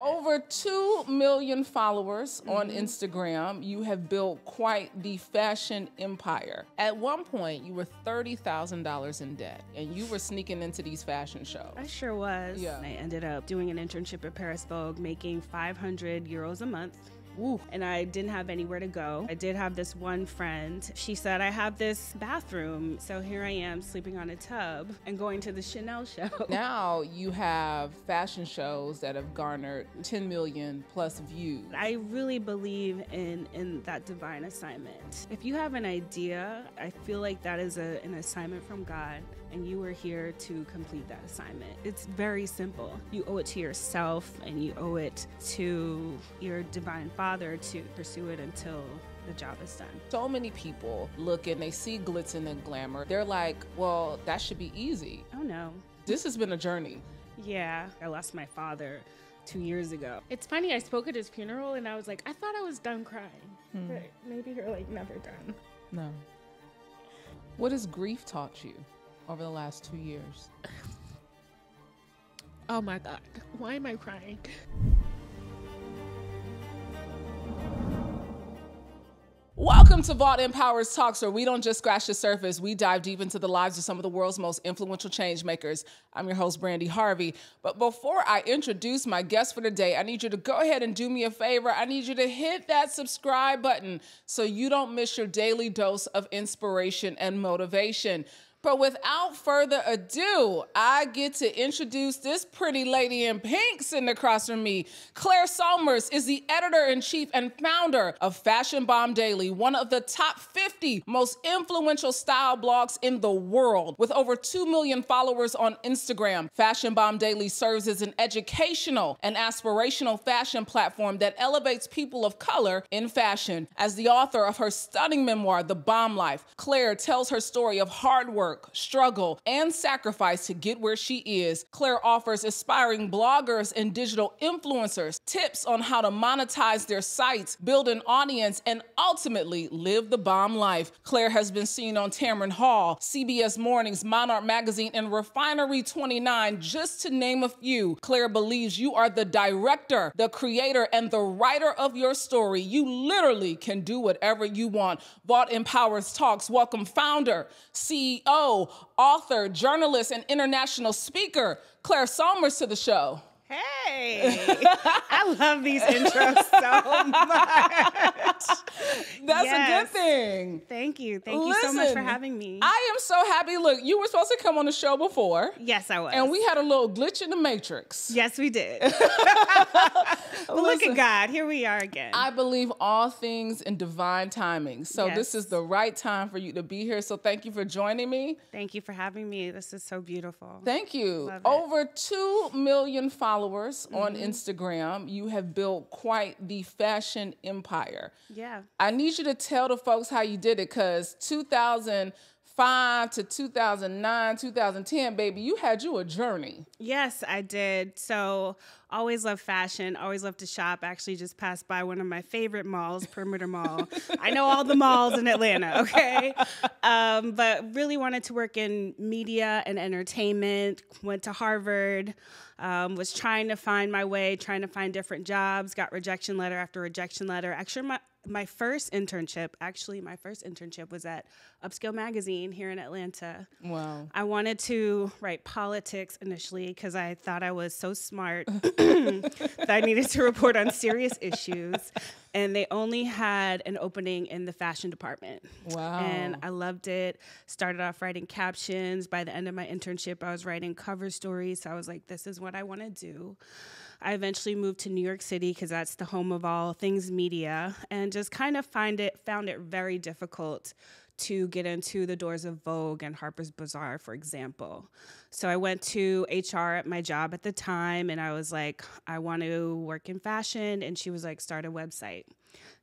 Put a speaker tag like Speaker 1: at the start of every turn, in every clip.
Speaker 1: Over 2 million followers on Instagram. You have built quite the fashion empire. At one point, you were $30,000 in debt, and you were sneaking into these fashion shows.
Speaker 2: I sure was.
Speaker 1: Yeah.
Speaker 2: I ended up doing an internship at Paris Vogue, making 500 euros a month.
Speaker 1: Ooh.
Speaker 2: And I didn't have anywhere to go. I did have this one friend. She said, I have this bathroom. So here I am sleeping on a tub and going to the Chanel show.
Speaker 1: Now you have fashion shows that have garnered 10 million plus views.
Speaker 2: I really believe in that divine assignment. If you have an idea, I feel like that is an assignment from God, and you are here to complete that assignment. It's very simple. You owe it to yourself, and you owe it to your divine Father to pursue it until the job is done.
Speaker 1: So many people look and they see glitz and glamour. They're like, well, that should be easy.
Speaker 2: Oh no.
Speaker 1: This has been a journey.
Speaker 2: Yeah, I lost my father 2 years ago. It's funny, I spoke at his funeral and I was like, I thought I was done crying. But maybe you're like never done.
Speaker 1: No. What has grief taught you over the last 2 years?
Speaker 2: Oh my God, why am I crying?
Speaker 1: Welcome to Vault Empowers Talks, where we don't just scratch the surface, we dive deep into the lives of some of the world's most influential change makers. I'm your host, Brandi Harvey. But before I introduce my guest for today, I need you to go ahead and do me a favor. I need you to hit that subscribe button so you don't miss your daily dose of inspiration and motivation. But without further ado, I get to introduce this pretty lady in pink sitting across from me. Claire Sulmers is the editor-in-chief and founder of Fashion Bomb Daily, one of the top 50 most influential style blogs in the world. With over 2 million followers on Instagram, Fashion Bomb Daily serves as an educational and aspirational fashion platform that elevates people of color in fashion. As the author of her stunning memoir, The Bomb Life, Claire tells her story of hard work, struggle, and sacrifice to get where she is. Claire offers aspiring bloggers and digital influencers tips on how to monetize their sites, build an audience, and ultimately live the bomb life. Claire has been seen on Tamron Hall, CBS Mornings, Monarch Magazine, and Refinery 29, just to name a few. Claire believes you are the director, the creator, and the writer of your story. You literally can do whatever you want. Vault Empowers Talks welcome founder, CEO, author, journalist, and international speaker, Claire Sulmers, to the show.
Speaker 2: Hey, I love these intros so much.
Speaker 1: That's a good thing.
Speaker 2: Thank you. Thank you so much for having me.
Speaker 1: I am so happy. Look, you were supposed to come on the show before.
Speaker 2: Yes, I was.
Speaker 1: And we had a little glitch in the matrix.
Speaker 2: Yes, we did. But look at God. Here we are again.
Speaker 1: I believe all things in divine timing. So this is the right time for you to be here. So thank you for joining me.
Speaker 2: Thank you for having me. This is so beautiful.
Speaker 1: Thank you.
Speaker 2: Love it.
Speaker 1: Over 2 million followers on Instagram. You have built quite the fashion empire.
Speaker 2: Yeah.
Speaker 1: I need you to tell the folks how you did it, because 2005 to 2009, 2010, baby, you had you a journey.
Speaker 2: Yes, I did. So always loved fashion, always loved to shop. Actually just passed by one of my favorite malls, Perimeter Mall. I know all the malls in Atlanta, okay? But really wanted to work in media and entertainment, went to Harvard, was trying to find my way, trying to find different jobs, got rejection letter after rejection letter. Actually, my first internship was at Upscale Magazine here in Atlanta.
Speaker 1: Wow.
Speaker 2: I wanted to write politics initially because I thought I was so smart that I needed to report on serious issues. And they only had an opening in the fashion department.
Speaker 1: Wow.
Speaker 2: And I loved it. Started off writing captions. By the end of my internship, I was writing cover stories. So I was like, this is what I want to do. I eventually moved to New York City because that's the home of all things media, and just kind of found it very difficult to get into the doors of Vogue and Harper's Bazaar, for example. So I went to HR at my job at the time, and I was like, I want to work in fashion. And she was like, start a website.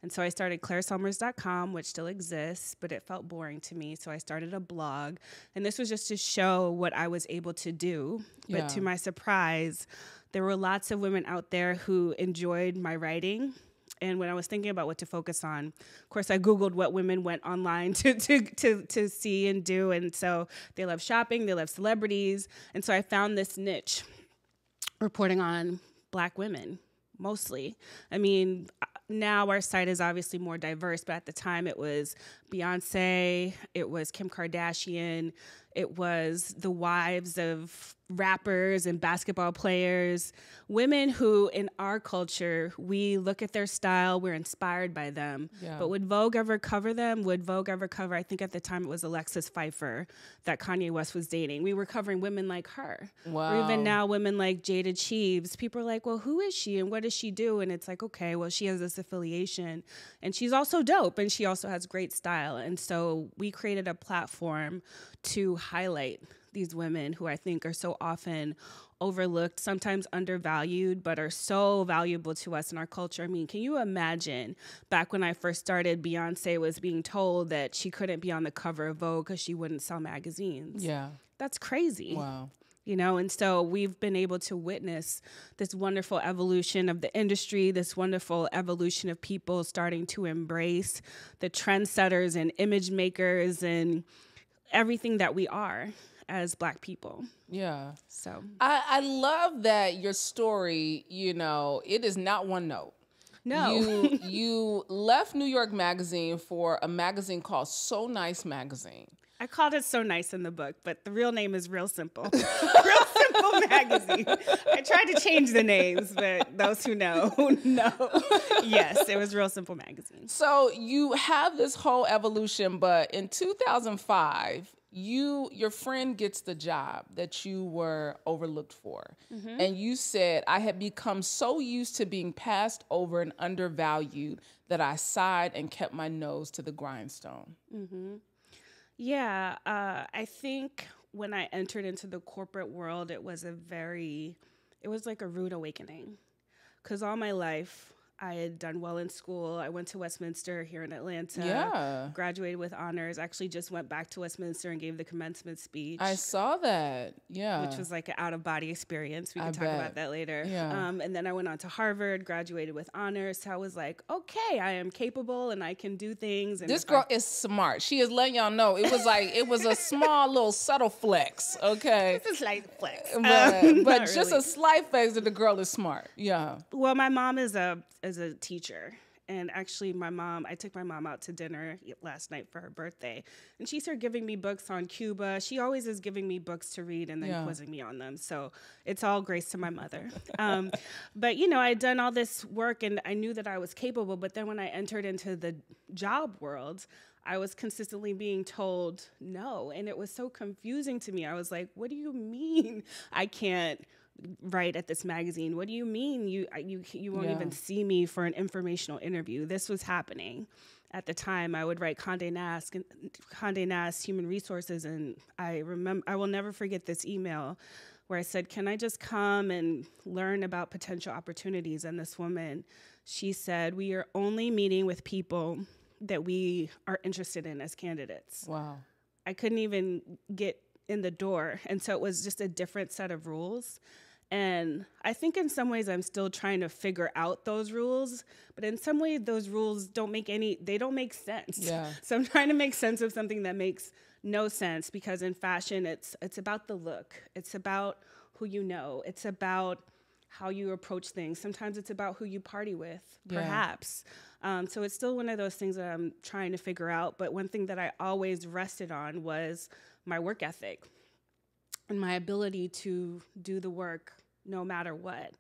Speaker 2: And so I started ClaireSulmers.com, which still exists, but it felt boring to me. So I started a blog. And this was just to show what I was able to do.
Speaker 1: Yeah.
Speaker 2: But to my surprise, there were lots of women out there who enjoyed my writing. And when I was thinking about what to focus on, of course, I Googled what women went online to see and do. And so they love shopping, they love celebrities. And so I found this niche, reporting on Black women. mostly. I mean, now our site is obviously more diverse, but at the time it was Beyonce, it was Kim Kardashian, it was the wives of rappers and basketball players, women who in our culture, we look at their style, we're inspired by them. Yeah. But would Vogue ever cover them? Would Vogue ever cover, I think at the time it was Alexis Pfeiffer that Kanye West was dating. We were covering women like her. Wow. Or even now women like Jada Cheeves. People are like, well, who is she and what does she do? And it's like, okay, well, she has this affiliation and she's also dope and she also has great style. And so we created a platform to highlight these women who I think are so often overlooked, sometimes undervalued, but are so valuable to us in our culture. I mean, can you imagine back when I first started, Beyonce was being told that she couldn't be on the cover of Vogue because she wouldn't sell magazines? Yeah. That's crazy. Wow. You know, and so we've been able to witness this wonderful evolution of the industry, this wonderful evolution of people starting to embrace the trendsetters and image makers and everything that we are as Black people. Yeah. So
Speaker 1: I love that your story, you know, it is not one note. No. You left New York Magazine for a magazine called So Nice Magazine.
Speaker 2: I called it So Nice in the book, but the real name is Real Simple. Real Simple Magazine. I tried to change the names, but those who know, know. Yes, it was Real Simple Magazine.
Speaker 1: So you have this whole evolution, but in 2005, your friend gets the job that you were overlooked for. Mm-hmm. And you said, I had become so used to being passed over and undervalued that I sighed and kept my nose to the grindstone. Mm-hmm.
Speaker 2: Yeah, I think when I entered into the corporate world, it was like a rude awakening. Because all my life, I had done well in school. I went to Westminster here in Atlanta, graduated with honors, actually just went back to Westminster and gave the commencement speech.
Speaker 1: I saw that, yeah.
Speaker 2: Which was like an out-of-body experience. We can talk about that later. Yeah. And then I went on to Harvard, graduated with honors. So I was like, okay, I am capable and I can do things. And
Speaker 1: this girl is smart. She is letting y'all know. It was a small little subtle flex, okay?
Speaker 2: It's a slight flex.
Speaker 1: But just really. A slight flex that the girl is smart, yeah.
Speaker 2: Well, my mom is a teacher. And actually I took my mom out to dinner last night for her birthday. And she started giving me books on Cuba. She always is giving me books to read and then quizzing me on them. So it's all grace to my mother. But, you know, I'd done all this work and I knew that I was capable. But then when I entered into the job world, I was consistently being told no. And it was so confusing to me. I was like, what do you mean I can't write at this magazine? What do you mean you won't even see me for an informational interview? This was happening. At the time, I would write Condé Nast Human Resources, and I will never forget this email where I said, can I just come and learn about potential opportunities? And this woman, she said, we are only meeting with people that we are interested in as candidates. Wow. I couldn't even get in the door. And so it was just a different set of rules. And I think in some ways I'm still trying to figure out those rules, but in some ways those rules don't make sense. Yeah. So I'm trying to make sense of something that makes no sense, because in fashion it's about the look. It's about who you know. It's about how you approach things. Sometimes it's about who you party with, perhaps. So it's still one of those things that I'm trying to figure out. But one thing that I always rested on was my work ethic and my ability to do the work no matter what.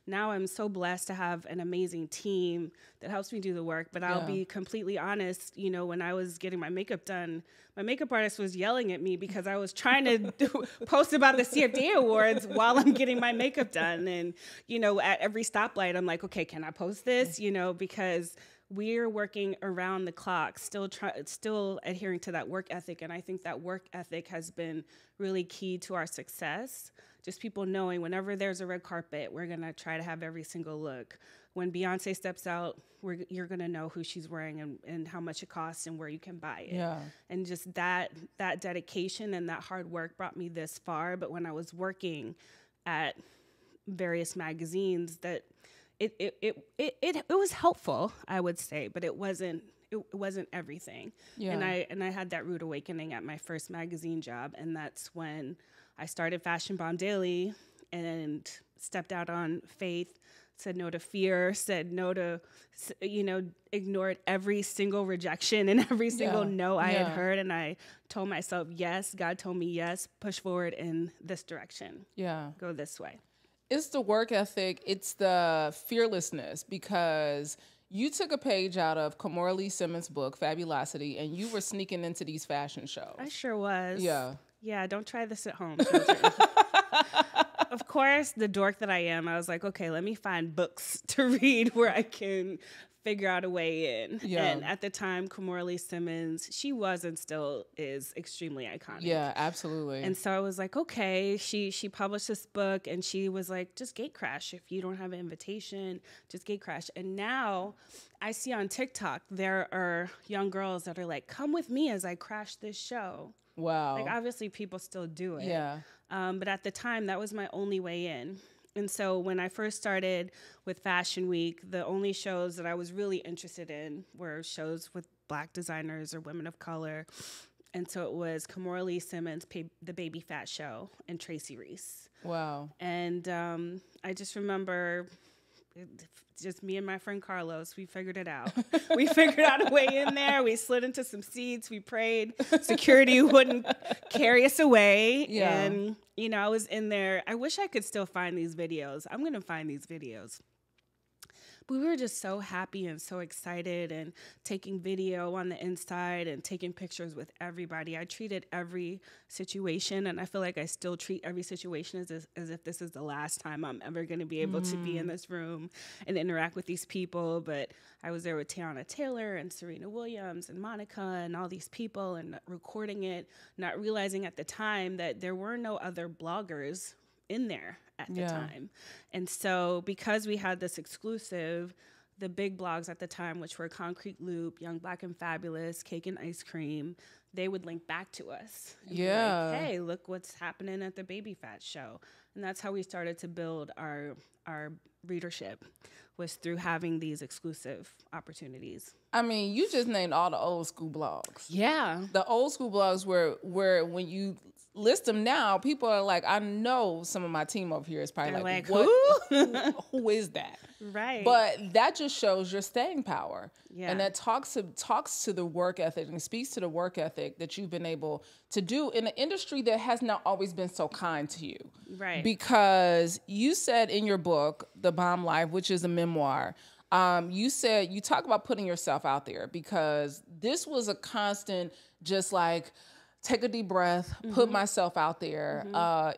Speaker 2: Now I'm so blessed to have an amazing team that helps me do the work. But I'll be completely honest, you know, when I was getting my makeup done, my makeup artist was yelling at me because I was trying to post about the CFDA Awards while I'm getting my makeup done. And, you know, at every stoplight, I'm like, okay, can I post this? You know, because we're working around the clock, still adhering to that work ethic. And I think that work ethic has been really key to our success. Just people knowing whenever there's a red carpet, we're going to try to have every single look. When Beyonce steps out, you're going to know who she's wearing and how much it costs and where you can buy it. Yeah. And just that dedication and that hard work brought me this far. But when I was working at various magazines, that it was helpful, I would say, but it wasn't everything. Yeah. And I had that rude awakening at my first magazine job, and that's when I started Fashion Bomb Daily and stepped out on faith, said no to fear, said no to, ignored every single rejection and every single no I had heard. And I told myself, yes, God told me, yes, push forward in this direction.
Speaker 1: Yeah.
Speaker 2: Go this way.
Speaker 1: It's the work ethic. It's the fearlessness, because you took a page out of Kamora Lee Simmons' book, Fabulosity, and you were sneaking into these fashion shows.
Speaker 2: I sure was.
Speaker 1: Yeah.
Speaker 2: Yeah, don't try this at home, children. Of course, the dork that I am, I was like, okay, let me find books to read where I can figure out a way in.
Speaker 1: Yeah.
Speaker 2: And at the time, Kamora Lee Simmons, she was and still is extremely iconic.
Speaker 1: Yeah, absolutely.
Speaker 2: And so I was like, okay, she published this book, and she was like, just gate crash. If you don't have an invitation, just gate crash. And now I see on TikTok, there are young girls that are like, come with me as I crash this show.
Speaker 1: Wow.
Speaker 2: Like, obviously people still do it.
Speaker 1: Yeah.
Speaker 2: But at the time, that was my only way in. And so when I first started with Fashion Week, the only shows that I was really interested in were shows with Black designers or women of color. And so it was Kamora Lee Simmons, The Baby Fat Show, and Tracy Reese.
Speaker 1: Wow.
Speaker 2: And I just remember just me and my friend Carlos, we figured it out. We figured out a way in there. We slid into some seats. We prayed security wouldn't carry us away.
Speaker 1: Yeah.
Speaker 2: And, I was in there. I wish I could still find these videos. I'm going to find these videos. But we were just so happy and so excited and taking video on the inside and taking pictures with everybody. I treated every situation, and I feel like I still treat every situation as if this is the last time I'm ever going to be able to be in this room and interact with these people. But I was there with Tiana Taylor and Serena Williams and Monica and all these people and recording it, not realizing at the time that there were no other bloggers in there at the time. And so because we had this exclusive, the big blogs at the time, which were Concrete Loop, Young Black and Fabulous, Cake and Ice Cream, they would link back to us. And be like, hey, look what's happening at the Baby Fat Show. And that's how we started to build our readership, was through having these exclusive opportunities.
Speaker 1: I mean, you just named all the old school blogs.
Speaker 2: Yeah.
Speaker 1: The old school blogs where when you list them now, people are like, I know some of my team over here is probably like what? Who is that?
Speaker 2: Right.
Speaker 1: But that just shows your staying power.
Speaker 2: Yeah.
Speaker 1: And that talks to the work ethic and speaks to the work ethic that you've been able to do in an industry that has not always been so kind to you.
Speaker 2: Right.
Speaker 1: Because you said in your book, The Bomb Life, which is a memoir, you said, you talk about putting yourself out there, because this was a constant, just like, take a deep breath, put myself out there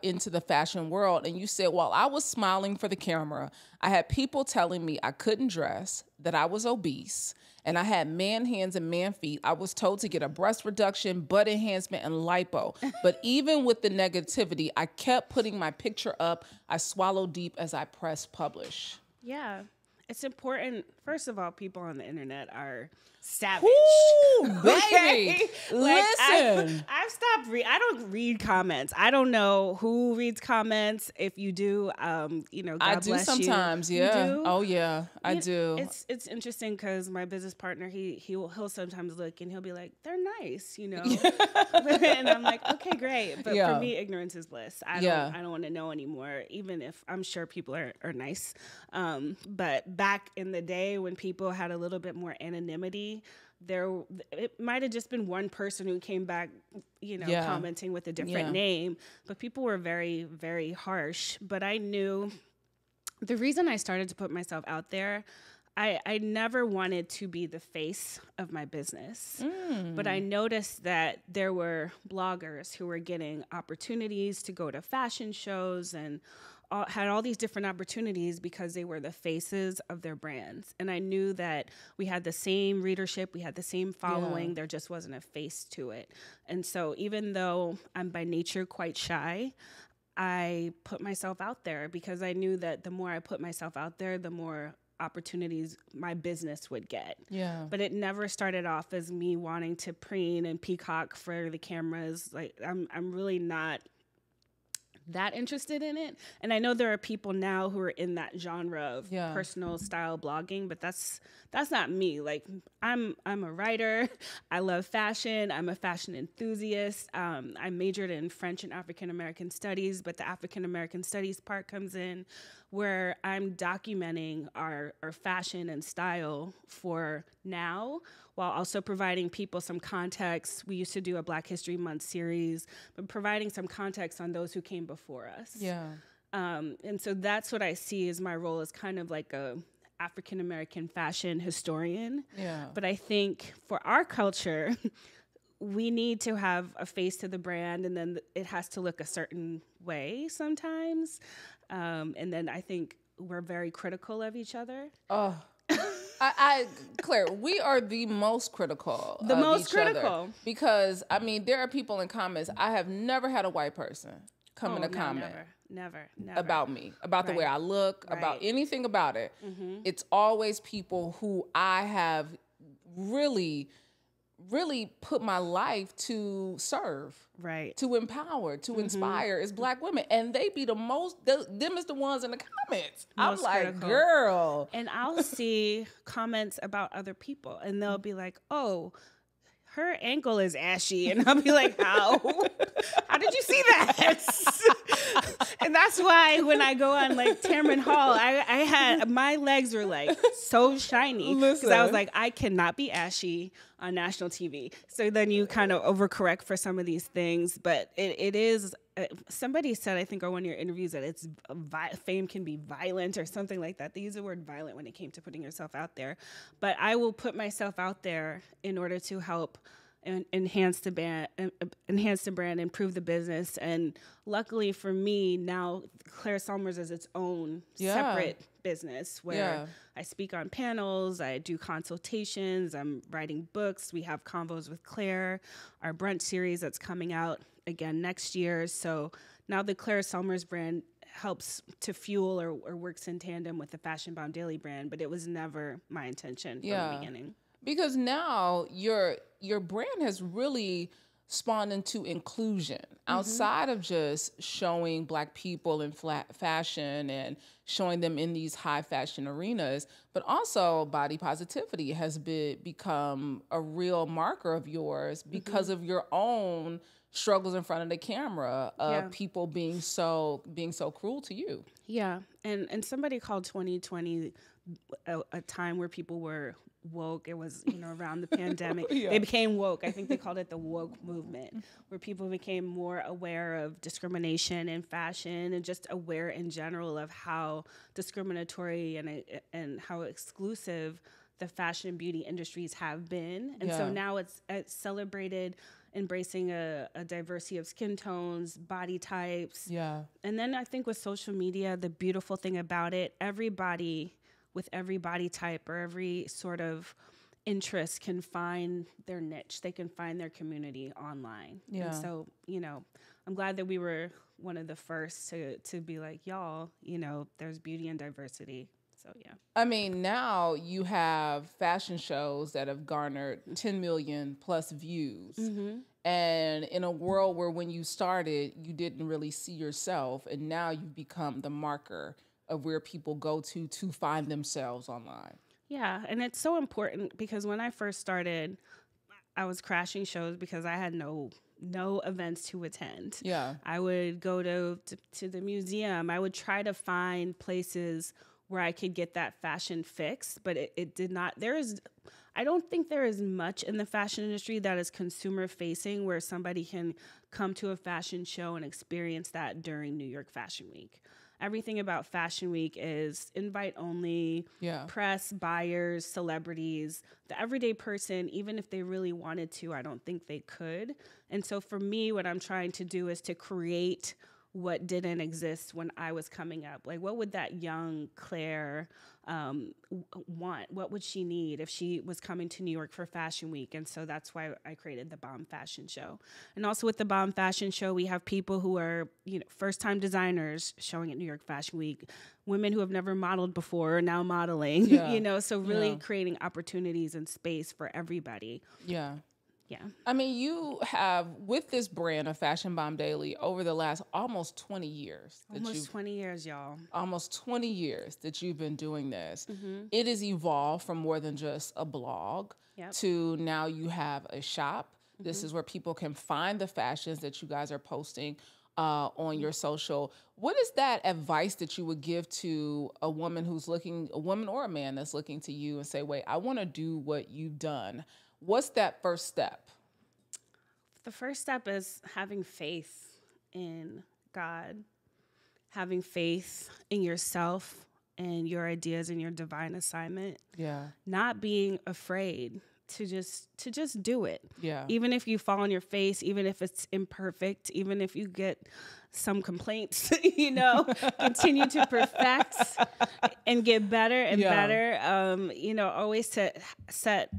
Speaker 1: into the fashion world. And you said, while I was smiling for the camera, I had people telling me I couldn't dress, that I was obese, and I had man hands and man feet. I was told to get a breast reduction, butt enhancement, and lipo. But even with the negativity, I kept putting my picture up. I swallowed deep as I pressed publish.
Speaker 2: Yeah. It's important. First of all, people on the internet are savage.
Speaker 1: Ooh, baby.
Speaker 2: Okay?
Speaker 1: Listen.
Speaker 2: I've stopped I don't read comments. I don't know who reads comments. If you do, God
Speaker 1: I do
Speaker 2: bless
Speaker 1: sometimes,
Speaker 2: you.
Speaker 1: yeah.
Speaker 2: You do?
Speaker 1: Oh yeah, I do.
Speaker 2: It's interesting because my business partner, he'll sometimes look and he'll be like, they're nice, and I'm like, okay, great. But for me, ignorance is bliss. I don't want to know anymore, even if I'm sure people are nice. But back in the day when people had a little bit more anonymity, it might have just been one person who came back, commenting with a different name, but people were very, very harsh. But I knew the reason I started to put myself out there, I never wanted to be the face of my business, but I noticed that there were bloggers who were getting opportunities to go to fashion shows and had all these different opportunities because they were the faces of their brands. And I knew that we had the same readership, we had the same following, there just wasn't a face to it. And so even though I'm by nature quite shy, I put myself out there because I knew that the more I put myself out there, the more opportunities my business would get. Yeah. But it never started off as me wanting to preen and peacock for the cameras. Like I'm really not that interested in it. And I know there are people now who are in that genre of personal style blogging, but that's not me. Like I'm a writer. I love fashion. I'm a fashion enthusiast. I majored in French and African American studies, but the African American studies part comes in where I'm documenting our fashion and style for now, while also providing people some context. We used to do a Black History Month series, but providing some context on those who came before us.
Speaker 1: Yeah.
Speaker 2: And so that's what I see as my role, as kind of like a African-American fashion historian.
Speaker 1: Yeah.
Speaker 2: But I think for our culture, we need to have a face to the brand, and then it has to look a certain way sometimes. And then I think we're very critical of each other.
Speaker 1: Oh, Claire, we are the most critical.
Speaker 2: The
Speaker 1: of
Speaker 2: most
Speaker 1: each
Speaker 2: critical.
Speaker 1: other. Because, I mean, there are people in comments. I have never had a white person come in a comment.
Speaker 2: Never.
Speaker 1: About me, about the way I look, about anything about it.
Speaker 2: Mm-hmm.
Speaker 1: It's always people who I have really put my life to serve, to empower, to inspire is Black women. And they be the most, them is the ones in the comments. I'm like, critical. Girl.
Speaker 2: And I'll see comments about other people, and they'll be like, oh, her ankle is ashy. And I'll be like, how? How did you see that? And that's why when I go on like Tamron Hall, I had, my legs were like so shiny. Because I was like, I cannot be ashy on national TV. So then you kind of overcorrect for some of these things. But it is, somebody said, I think on one of your interviews, that it's fame can be violent or something like that. They use the word violent when it came to putting yourself out there. But I will put myself out there in order to help enhance the brand, improve the business. And luckily for me, now Claire Sulmers is its own separate business where I speak on panels, I do consultations, I'm writing books, we have convos with Claire, our brunch series that's coming out again next year. So now the Claire Sulmers brand helps to fuel or works in tandem with the Fashion Bomb Daily brand, but it was never my intention from the beginning. Because
Speaker 1: now your brand has really spawned into inclusion outside of just showing Black people in fashion and showing them in these high fashion arenas, but also body positivity has become a real marker of yours because of your own struggles in front of the camera of people being so cruel to you.
Speaker 2: Yeah, and somebody called 2020 a time where people were woke. It was, around the pandemic. They became woke. I think they called it the woke movement, where people became more aware of discrimination in fashion and just aware in general of how discriminatory and how exclusive the fashion and beauty industries have been. And so now it's celebrated, embracing a diversity of skin tones, body types. Yeah. And then I think with social media, the beautiful thing about it, everybody with every body type or every sort of interest can find their niche. They can find their community online. Yeah. And so, I'm glad that we were one of the first to be like, y'all, there's beauty and diversity. So, yeah.
Speaker 1: I mean, now you have fashion shows that have garnered 10 million plus views. Mm-hmm. And in a world where when you started, you didn't really see yourself, and now you've become the marker of where people go to find themselves online.
Speaker 2: Yeah, and it's so important because when I first started, I was crashing shows because I had no events to attend. Yeah. I would go to the museum. I would try to find places where I could get that fashion fix, but it did not. I don't think there is much in the fashion industry that is consumer facing where somebody can come to a fashion show and experience that during New York Fashion Week. Everything about Fashion Week is invite only, press, buyers, celebrities. The everyday person, even if they really wanted to, I don't think they could. And so for me, what I'm trying to do is to create what didn't exist when I was coming up. Like, what would that young Claire want? What would she need if she was coming to New York for Fashion Week? And so that's why I created the Bomb Fashion Show. And also with the Bomb Fashion Show, we have people who are, first-time designers showing at New York Fashion Week, women who have never modeled before are now modeling, so really creating opportunities and space for everybody. Yeah. Yeah.
Speaker 1: I mean, you have, with this brand of Fashion Bomb Daily, over the last almost 20 years.
Speaker 2: Almost 20 years, y'all.
Speaker 1: Almost 20 years that you've been doing this. Mm-hmm. It has evolved from more than just a blog to now you have a shop. Mm-hmm. This is where people can find the fashions that you guys are posting on your social. What is that advice that you would give to a woman who's looking, a woman or a man that's looking to you and say, wait, I want to do what you've done? What's that first step?
Speaker 2: The first step is having faith in God, having faith in yourself and your ideas and your divine assignment.
Speaker 1: Yeah.
Speaker 2: Not being afraid to just do it.
Speaker 1: Yeah.
Speaker 2: Even if you fall on your face, even if it's imperfect, even if you get some complaints, continue to perfect and get better and better. Always to set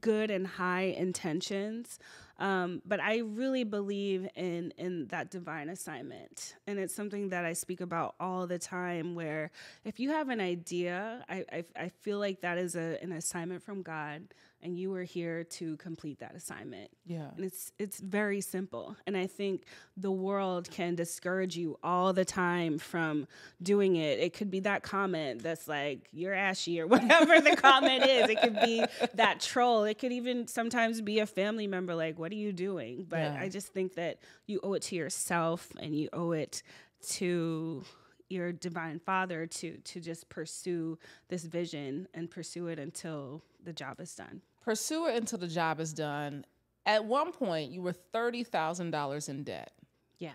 Speaker 2: good and high intentions. But I really believe in that divine assignment. And it's something that I speak about all the time, where if you have an idea, I feel like that is an assignment from God, and you are here to complete that assignment.
Speaker 1: Yeah.
Speaker 2: And it's very simple. And I think the world can discourage you all the time from doing it. It could be that comment that's like, you're ashy, or whatever the comment is. It could be that troll. It could even sometimes be a family member like, what are you doing? But I just think that you owe it to yourself, and you owe it to your divine Father to just pursue this vision and pursue it until the job is done.
Speaker 1: Pursue it until the job is done. At one point, you were $30,000 in debt.
Speaker 2: Yeah.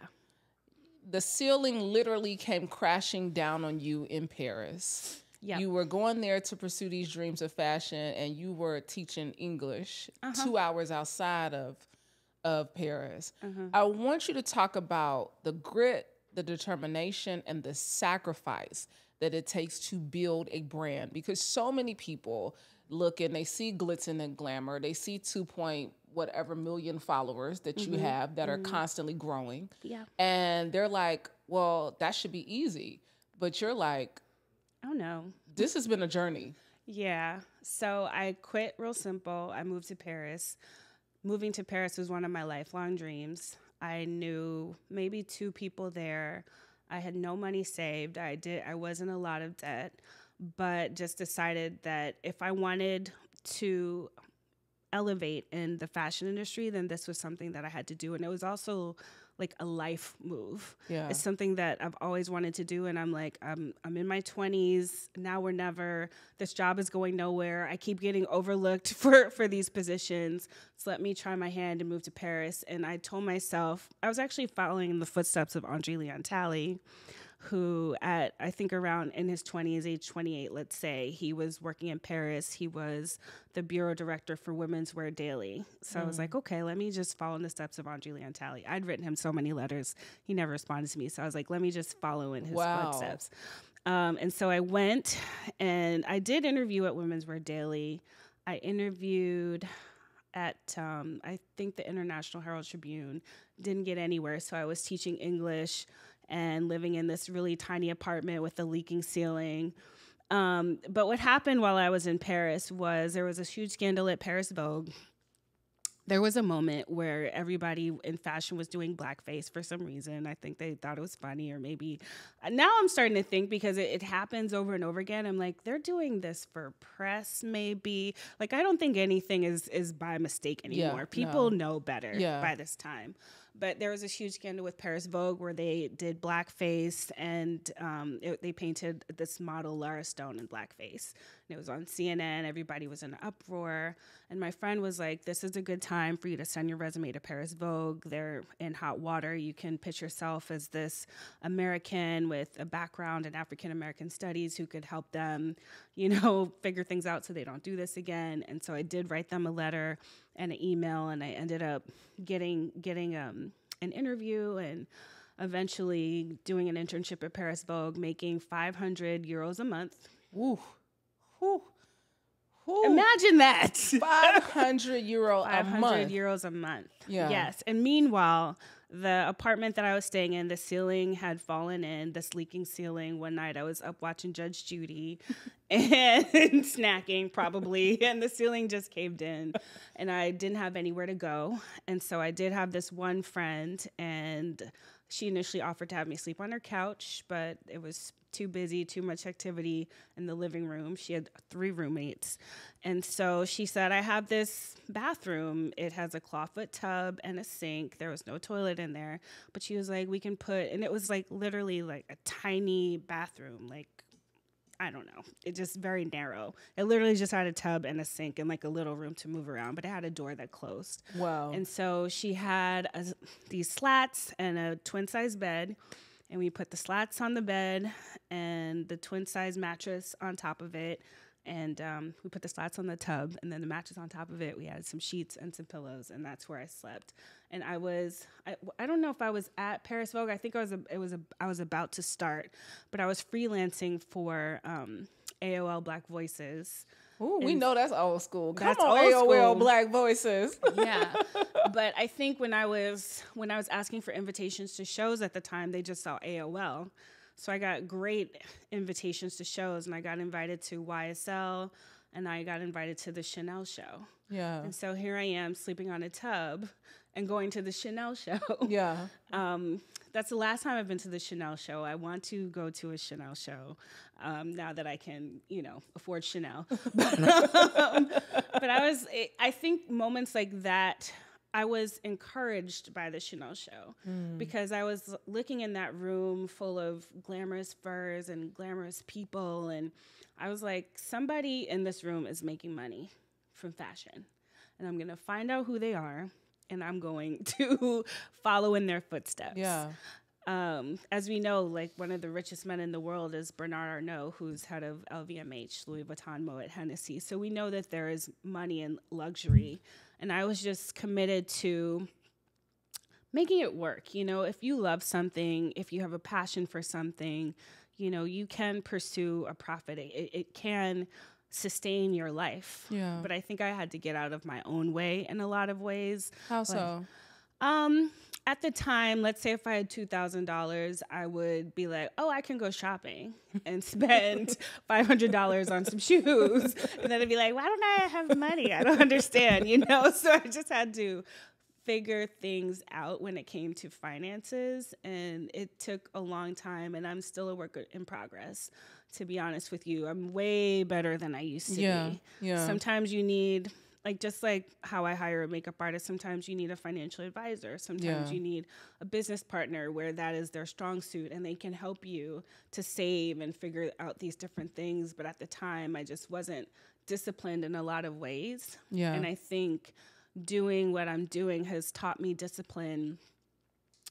Speaker 1: The ceiling literally came crashing down on you in Paris. Yep. You were going there to pursue these dreams of fashion, and you were teaching English 2 hours outside of Paris. I want you to talk about the grit, the determination, and the sacrifice that it takes to build a brand, because so many people look and they see glitz and glamour. They see 2.whatever million followers that you have that are constantly growing. Yeah. And they're like, well, that should be easy. But you're like,
Speaker 2: oh no,
Speaker 1: this has been a journey.
Speaker 2: Yeah. So I quit real simple. I moved to Paris. Moving to Paris was one of my lifelong dreams. I knew maybe 2 people there. I had no money saved. I was in a lot of debt, but just decided that if I wanted to elevate in the fashion industry, then this was something that I had to do. And it was also like a life move. Yeah. It's something that I've always wanted to do. And I'm like, I'm in my 20s, now or never. This job is going nowhere. I keep getting overlooked for these positions. So let me try my hand and move to Paris. And I told myself, I was actually following in the footsteps of Andre Leon Talley, who at, I think around in his 20s, age 28, let's say, he was working in Paris. He was the bureau director for Women's Wear Daily. So I was like, okay, let me just follow in the steps of Andre Leon Talley. I'd written him so many letters. He never responded to me. So I was like, let me just follow in his footsteps. And so I went, and I did interview at Women's Wear Daily. I interviewed at, I think, the International Herald Tribune. Didn't get anywhere. So I was teaching English and living in this really tiny apartment with a leaking ceiling. But what happened while I was in Paris was there was a huge scandal at Paris Vogue. There was a moment where everybody in fashion was doing blackface for some reason. I think they thought it was funny, or maybe now I'm starting to think, because it happens over and over again. I'm like, they're doing this for press, maybe. Like, I don't think anything is by mistake anymore. Yeah, people know better by this time. But there was this huge scandal with Paris Vogue where they did blackface, and they painted this model, Lara Stone, in blackface. And it was on CNN. Everybody was in an uproar. And my friend was like, this is a good time for you to send your resume to Paris Vogue. They're in hot water. You can pitch yourself as this American with a background in African-American studies who could help them, figure things out so they don't do this again. And so I did write them a letter and an email, and I ended up getting an interview and eventually doing an internship at Paris Vogue, making 500 euros a month.
Speaker 1: Ooh. Ooh.
Speaker 2: Ooh. Imagine that.
Speaker 1: 500 euro a month.
Speaker 2: 500 euros a month. Yeah. Yes. And meanwhile, the apartment that I was staying in, the ceiling had fallen in, this leaking ceiling. One night I was up watching Judge Judy and snacking probably, and the ceiling just caved in, and I didn't have anywhere to go. And so I did have this one friend, and she initially offered to have me sleep on her couch, but it was too busy, too much activity in the living room. She had 3 roommates. And so she said, I have this bathroom. It has a clawfoot tub and a sink. There was no toilet in there. But she was like, we can put, and it was like literally like a tiny bathroom, like, I don't know. It just very narrow. It literally just had a tub and a sink and like a little room to move around, but it had a door that closed.
Speaker 1: Wow.
Speaker 2: And so she had these slats and a twin-size bed, and we put the slats on the bed and the twin-size mattress on top of it. And we put the slats on the tub and then the mattress on top of it. We had some sheets and some pillows, and that's where I slept. And I don't know if I was at Paris Vogue. I think I was about to start, but I was freelancing for AOL Black Voices.
Speaker 1: Ooh, we know that's old school. Come
Speaker 2: That's
Speaker 1: on,
Speaker 2: old
Speaker 1: AOL
Speaker 2: school.
Speaker 1: Black Voices.
Speaker 2: Yeah, but I think when I was asking for invitations to shows at the time, they just saw AOL. So I got great invitations to shows, and I got invited to YSL, and I got invited to the Chanel show.
Speaker 1: Yeah.
Speaker 2: And so here I am sleeping on a tub and going to the Chanel show.
Speaker 1: Yeah.
Speaker 2: That's the last time I've been to the Chanel show. I want to go to a Chanel show now that I can, afford Chanel. But I think moments like that, I was encouraged by the Chanel show because I was looking in that room full of glamorous furs and glamorous people. And I was like, somebody in this room is making money from fashion. And I'm going to find out who they are, and I'm going to follow in their footsteps.
Speaker 1: Yeah.
Speaker 2: As we know, like one of the richest men in the world is Bernard Arnault, who's head of LVMH, Louis Vuitton, Moet Hennessy. So we know that there is money in luxury. And I was just committed to making it work. If you love something, if you have a passion for something, you can pursue a profit. It can sustain your life.
Speaker 1: Yeah.
Speaker 2: But I think I had to get out of my own way in a lot of ways.
Speaker 1: How so?
Speaker 2: At the time, let's say if I had $2,000, I would be like, oh, I can go shopping and spend $500 on some shoes. And then I'd be like, why don't I have money? I don't understand, So I just had to figure things out when it came to finances. And it took a long time, and I'm still a work in progress, to be honest with you. I'm way better than I used to be.
Speaker 1: Yeah.
Speaker 2: Sometimes you need... just like how I hire a makeup artist, sometimes you need a financial advisor. Sometimes you need a business partner where that is their strong suit, and they can help you to save and figure out these different things. But at the time, I just wasn't disciplined in a lot of ways.
Speaker 1: Yeah.
Speaker 2: And I think doing what I'm doing has taught me discipline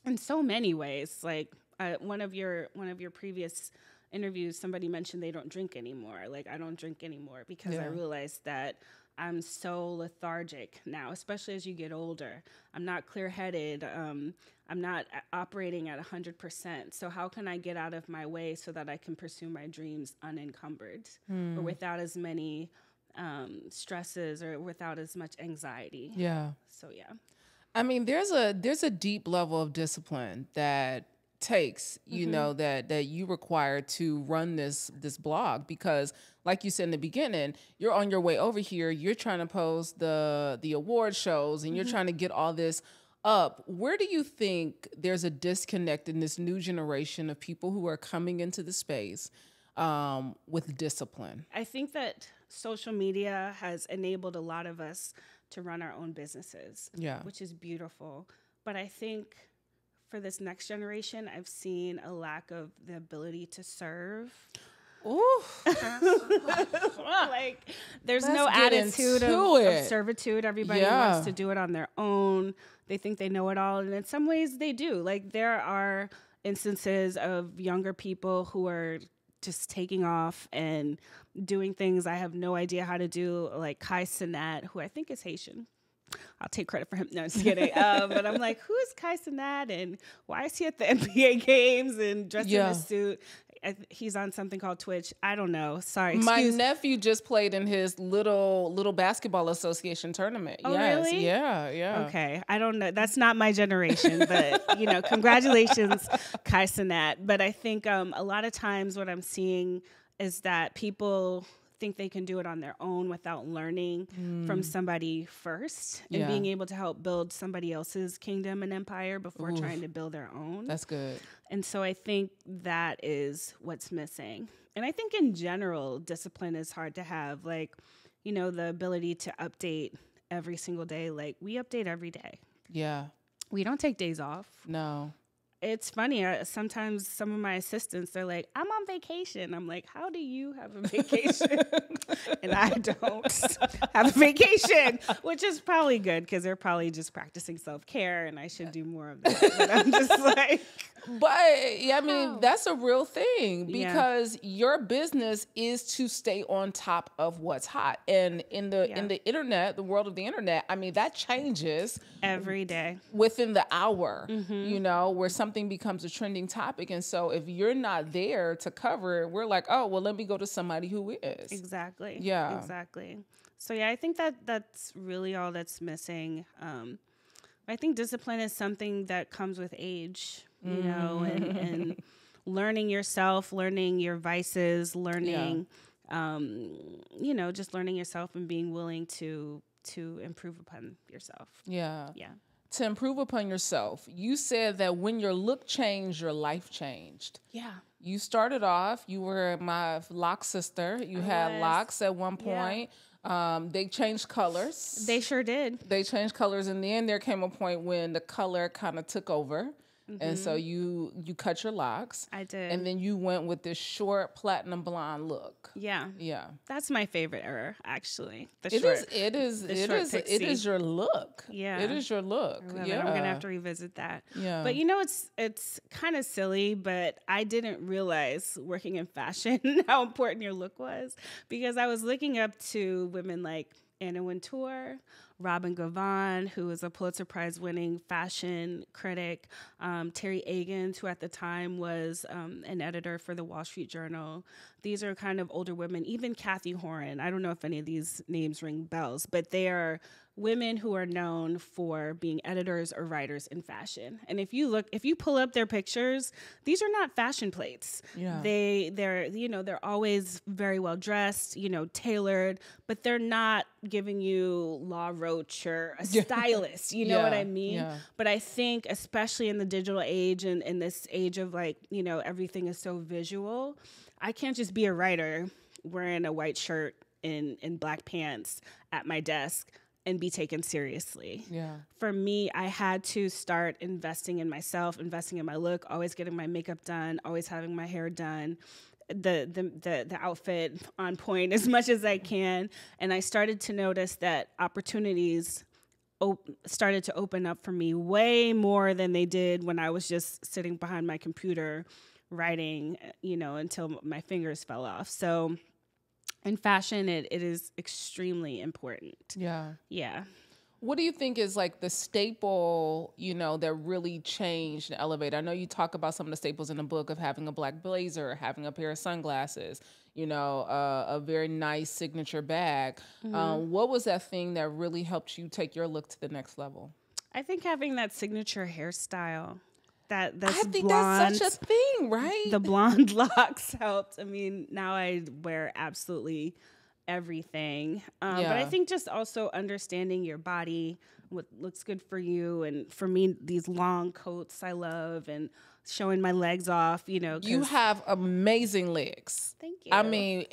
Speaker 2: in so many ways. Like one of your previous interviews, somebody mentioned they don't drink anymore. Like, I don't drink anymore because I realized that I'm so lethargic now, especially as you get older. I'm not clear-headed. I'm not operating at 100%. So how can I get out of my way so that I can pursue my dreams unencumbered or without as many stresses or without as much anxiety?
Speaker 1: Yeah.
Speaker 2: So, yeah.
Speaker 1: I mean, there's a deep level of discipline that takes, that you require to run this blog, because like you said in the beginning, you're on your way over here, you're trying to post the award shows, and you're trying to get all this up. Where do you think there's a disconnect in this new generation of people who are coming into the space with discipline?
Speaker 2: I think that social media has enabled a lot of us to run our own businesses, which is beautiful. But I think for this next generation, I've seen a lack of the ability to serve.
Speaker 1: Ooh.
Speaker 2: Like, there's no attitude of servitude. Everybody wants to do it on their own. They think they know it all. And in some ways they do. Like, there are instances of younger people who are just taking off and doing things I have no idea how to do, like Kai Cenat, who I think is Haitian. I'll take credit for him. No, just kidding. But I'm like, who is Kai Cenat, and why is he at the NBA games and dressed in a suit? He's on something called Twitch. I don't know. Sorry.
Speaker 1: My nephew just played in his little basketball association tournament.
Speaker 2: Oh,
Speaker 1: yes.
Speaker 2: really?
Speaker 1: Yeah.
Speaker 2: Okay. I don't know. That's not my generation, but congratulations, Kai Cenat. But I think a lot of times what I'm seeing is that people think they can do it on their own without learning from somebody first and being able to help build somebody else's kingdom and empire before trying to build their own.
Speaker 1: That's good.
Speaker 2: And so I think that is what's missing. And I think in general, discipline is hard to have. Like, you know, the ability to update every single day. Like, we update every day.
Speaker 1: Yeah.
Speaker 2: We don't take days off.
Speaker 1: No.
Speaker 2: It's funny. Sometimes some of my assistants, they're like, I'm on vacation. I'm like, how do you have a vacation? And I don't have a vacation, which is probably good because they're probably just practicing self-care and I should do more of that. But I'm just like...
Speaker 1: But yeah, I mean, that's a real thing because your business is to stay on top of what's hot. And in the internet, the world of the internet, I mean, that changes
Speaker 2: every day
Speaker 1: within the hour, you know, where something becomes a trending topic. And so if you're not there to cover it, we're like, oh, well, let me go to somebody who is.
Speaker 2: Exactly.
Speaker 1: Yeah.
Speaker 2: Exactly. So yeah, I think that's really all that's missing. I think discipline is something that comes with age. You know, and learning yourself, learning your vices, learning, you know, just learning yourself and being willing to improve upon yourself.
Speaker 1: Yeah.
Speaker 2: Yeah.
Speaker 1: To improve upon yourself. You said that when your look changed, your life changed.
Speaker 2: Yeah.
Speaker 1: You started off, you were my lock sister. You had locks at one point. They changed colors.
Speaker 2: They sure did.
Speaker 1: They changed colors. And then there came a point when the color kind of took over. And so you cut your locks.
Speaker 2: I did.
Speaker 1: And then you went with this short platinum blonde look.
Speaker 2: Yeah.
Speaker 1: Yeah.
Speaker 2: That's my favorite era, actually.
Speaker 1: It is your look.
Speaker 2: Yeah.
Speaker 1: It is your look. Yeah.
Speaker 2: I'm going to have to revisit that.
Speaker 1: Yeah.
Speaker 2: But you know, it's kind of silly, but I didn't realize working in fashion how important your look was because I was looking up to women like Anna Wintour, Robin Gavin, who was a Pulitzer Prize winning fashion critic, Terry Agins, who at the time was an editor for the Wall Street Journal. These are kind of older women, even Kathy Horan. I don't know if any of these names ring bells, but they are women who are known for being editors or writers in fashion. And if you pull up their pictures, these are not fashion plates.
Speaker 1: Yeah.
Speaker 2: They're always very well dressed, you know, tailored, but they're not giving you Law Roach or a stylist, you know what I mean?
Speaker 1: Yeah.
Speaker 2: But I think especially in the digital age and in this age of like, you know, everything is so visual, I can't just be a writer wearing a white shirt and black pants at my desk and be taken seriously. Yeah. For me, I had to start investing in myself, investing in my look, always getting my makeup done, always having my hair done, the outfit on point as much as I can. And I started to notice that opportunities started to open up for me way more than they did when I was just sitting behind my computer writing, you know, until my fingers fell off. So in fashion, it is extremely important. Yeah. Yeah.
Speaker 1: What do you think is like the staple, you know, that really changed and elevated? I know you talk about some of the staples in the book of having a black blazer, having a pair of sunglasses, you know, a very nice signature bag. Mm-hmm. What was that thing that really helped you take your look to the next level?
Speaker 2: I think having that signature hairstyle. I
Speaker 1: think
Speaker 2: blonde,
Speaker 1: that's such a thing, right?
Speaker 2: The blonde locks helped. I mean, now I wear absolutely everything. But I think just also understanding your body, what looks good for you. And for me, these long coats I love and showing my legs off, you know.
Speaker 1: You have amazing legs.
Speaker 2: Thank you.
Speaker 1: I mean,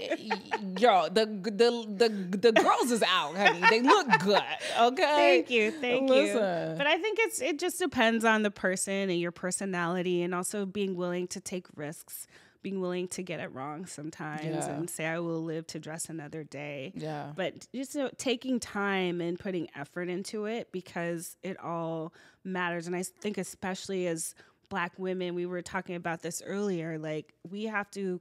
Speaker 1: yo, the girls is out, honey. They look good, okay?
Speaker 2: Thank you. But I think it just depends on the person and your personality and also being willing to take risks, being willing to get it wrong sometimes and say, I will live to dress another day. Yeah. But just taking time and putting effort into it because it all matters. And I think especially as Black women, we were talking about this earlier, like we have to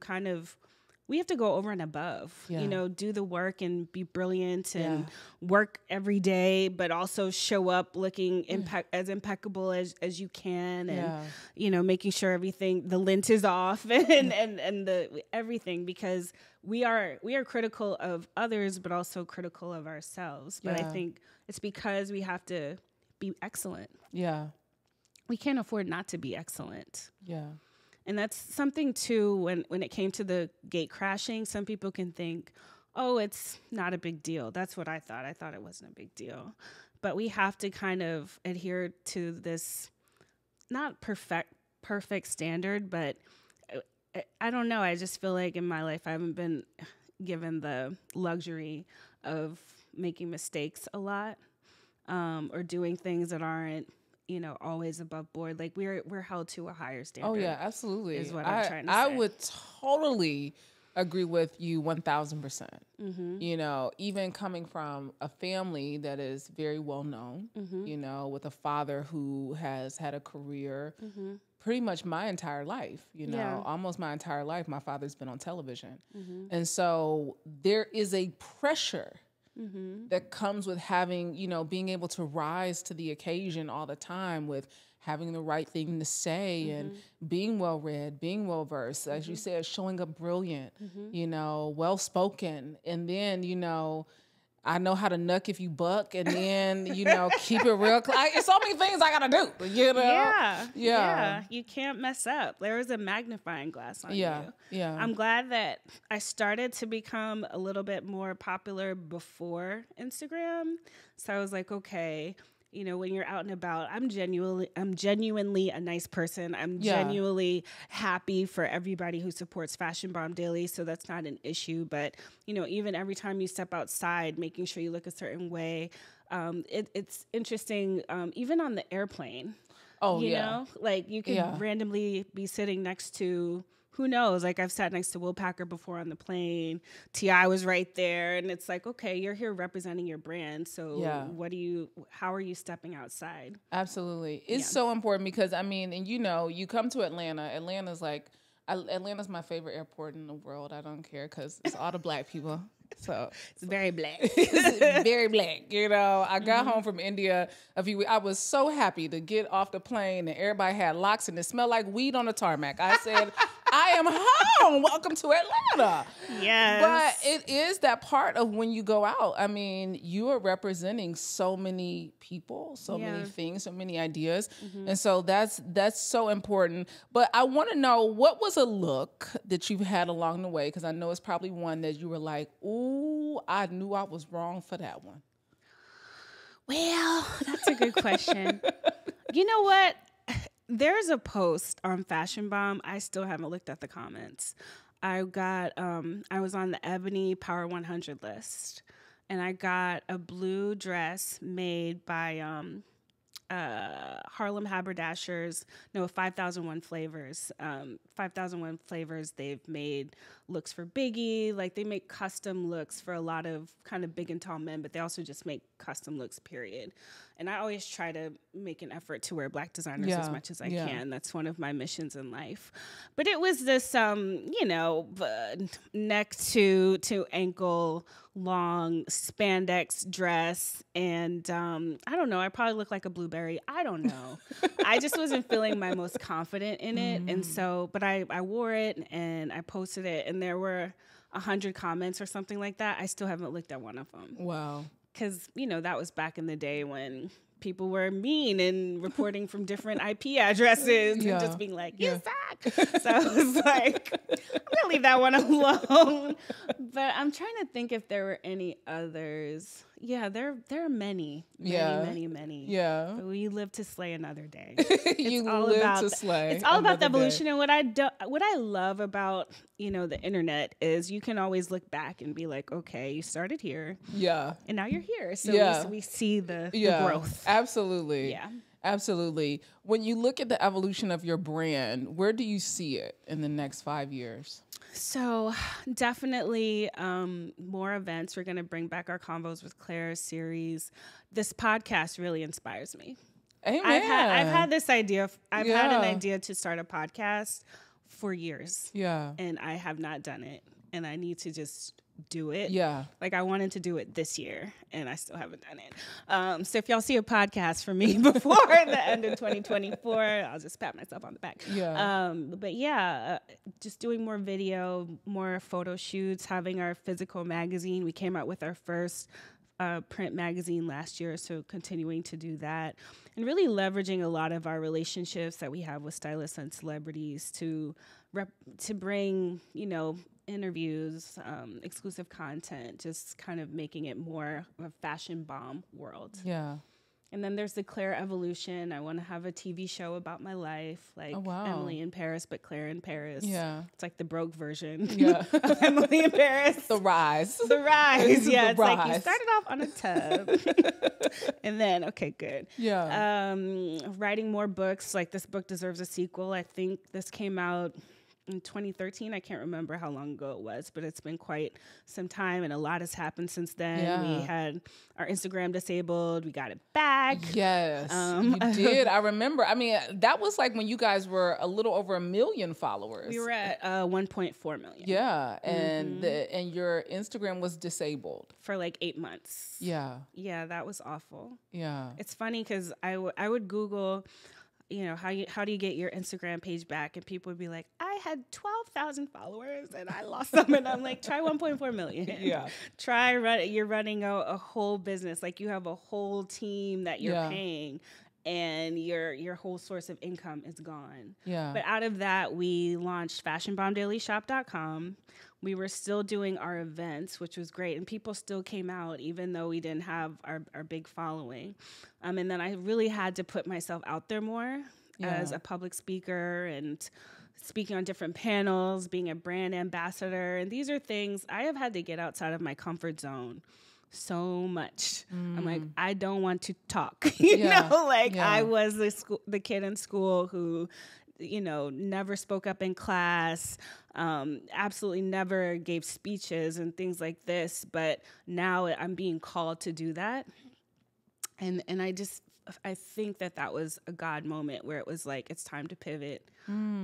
Speaker 2: go over and above, you know, do the work and be brilliant and work every day, but also show up looking as impeccable as you can and, you know, making sure the lint is off and everything, because we are critical of others, but also critical of ourselves. But I think it's because we have to be excellent. Yeah. We can't afford not to be excellent. Yeah. And that's something, too, when it came to the gate crashing, some people can think, oh, it's not a big deal. That's what I thought. I thought it wasn't a big deal. But we have to kind of adhere to this not perfect standard, but I don't know. I just feel like in my life I haven't been given the luxury of making mistakes a lot, or doing things that aren't, always above board. Like we're held to a higher standard.
Speaker 1: Oh yeah, absolutely.
Speaker 2: Is what I'm trying to say.
Speaker 1: I would totally agree with you 1,000%. Even coming from a family that is very well known, with a father who has had a career pretty much my entire life, almost my entire life. My father's been on television. And so there is a pressure that comes with having, being able to rise to the occasion all the time, with having the right thing to say and being well-read, being well-versed, as you said, showing up brilliant, well-spoken. And then, I know how to nuck if you buck, and then, keep it real. It's so many things I got to do,
Speaker 2: Yeah. You can't mess up. There is a magnifying glass on you. Yeah. I'm glad that I started to become a little bit more popular before Instagram. So I was like, okay, when you're out and about, I'm genuinely a nice person. I'm genuinely happy for everybody who supports Fashion Bomb Daily. So that's not an issue. But, even every time you step outside, making sure you look a certain way. It's interesting, even on the airplane. Oh, you know, like you can randomly be sitting next to, who knows? Like I've sat next to Will Packer before on the plane. T.I. was right there. And it's like, okay, you're here representing your brand. So how are you stepping outside?
Speaker 1: Absolutely. It's so important because, you come to Atlanta. Atlanta's my favorite airport in the world. I don't care because it's all the black people. So
Speaker 2: it's very black.
Speaker 1: It's very black. I got home from India a few weeks. I was so happy to get off the plane and everybody had locks and it smelled like weed on the tarmac. I said, I am home. Welcome to Atlanta.
Speaker 2: Yes.
Speaker 1: But it is that part of when you go out. You are representing so many people, so many things, so many ideas. And so that's so important. But I want to know, what was a look that you've had along the way? Because I know it's probably one that you were like, ooh, I knew I was wrong for that one.
Speaker 2: Well, that's a good question. You know what? There's a post on Fashion Bomb. I still haven't looked at the comments. I was on the Ebony Power 100 list, and I got a blue dress made by Harlem Haberdashers. No, 5001 Flavors. 5001 Flavors, they've made looks for Biggie. Like, they make custom looks for a lot of kind of big and tall men, but they also just make custom looks, period. And I always try to make an effort to wear black designers as much as I can. That's one of my missions in life. But it was this, neck to ankle long spandex dress. And I don't know, I probably look like a blueberry. I don't know. I just wasn't feeling my most confident in it. And so, but I wore it and I posted it, and there were 100 comments or something like that. I still haven't looked at one of them.
Speaker 1: Wow.
Speaker 2: Because, that was back in the day when people were mean and reporting from different IP addresses and just being like, you suck. So I was like, I'm going to leave that one alone. But I'm trying to think if there were any others. Yeah, there are many. Yeah. But we live to slay another day.
Speaker 1: You live to slay.
Speaker 2: It's all about the evolution. Day. And what I love about, the internet is you can always look back and be like, okay, you started here. Yeah. And now you're here. So we see the growth.
Speaker 1: Absolutely.
Speaker 2: Yeah.
Speaker 1: Absolutely. When you look at the evolution of your brand, where do you see it in the next 5 years?
Speaker 2: So definitely more events. We're going to bring back our Convos with Claire series. This podcast really inspires me.
Speaker 1: Amen.
Speaker 2: I've had this idea. I've had an idea to start a podcast for years. Yeah. And I have not done it. And I need to just do it. Yeah. Like I wanted to do it this year and I still haven't done it. So if y'all see a podcast from me before the end of 2024, I'll just pat myself on the back. Yeah. But yeah, just doing more video, more photo shoots, having our physical magazine. We came out with our first print magazine last year, so continuing to do that and really leveraging a lot of our relationships that we have with stylists and celebrities to bring, interviews, exclusive content, just kind of making it more of a fashion bomb world.
Speaker 1: Yeah.
Speaker 2: And then there's the Claire evolution. I want to have a TV show about my life, like Emily in Paris, but Claire in Paris.
Speaker 1: Yeah.
Speaker 2: It's like the broke version
Speaker 1: of
Speaker 2: Emily in Paris.
Speaker 1: The rise.
Speaker 2: The rise. Yeah.
Speaker 1: It's
Speaker 2: like you started off on a tub. And then, okay, good.
Speaker 1: Yeah.
Speaker 2: Writing more books. Like this book deserves a sequel. I think this came out in 2013. I can't remember how long ago it was, but it's been quite some time, and a lot has happened since then.
Speaker 1: Yeah.
Speaker 2: We had our Instagram disabled. We got it back.
Speaker 1: Yes, you did. I remember. I mean, that was like when you guys were a little over 1 million followers.
Speaker 2: We were at 1.4 million.
Speaker 1: Yeah, and and your Instagram was disabled
Speaker 2: for like 8 months.
Speaker 1: Yeah.
Speaker 2: Yeah, that was awful.
Speaker 1: Yeah.
Speaker 2: It's funny because I would Google, you know, how do you get your Instagram page back? And people would be like, I had 12,000 followers and I lost them. And I'm like, try 1.4 million.
Speaker 1: Yeah.
Speaker 2: You're running a whole business. Like you have a whole team that you're paying, and your whole source of income is gone.
Speaker 1: Yeah.
Speaker 2: But out of that, we launched fashionbombdailyshop.com. We were still doing our events, which was great. And people still came out, even though we didn't have our big following. And then I really had to put myself out there more as a public speaker and speaking on different panels, being a brand ambassador. And these are things I have had to get outside of my comfort zone so much. I'm like, I don't want to talk. you know, like I was the kid in school who, you know, never spoke up in class, absolutely never gave speeches and things like this. But now I'm being called to do that. And I think that was a God moment where it was like, it's time to pivot.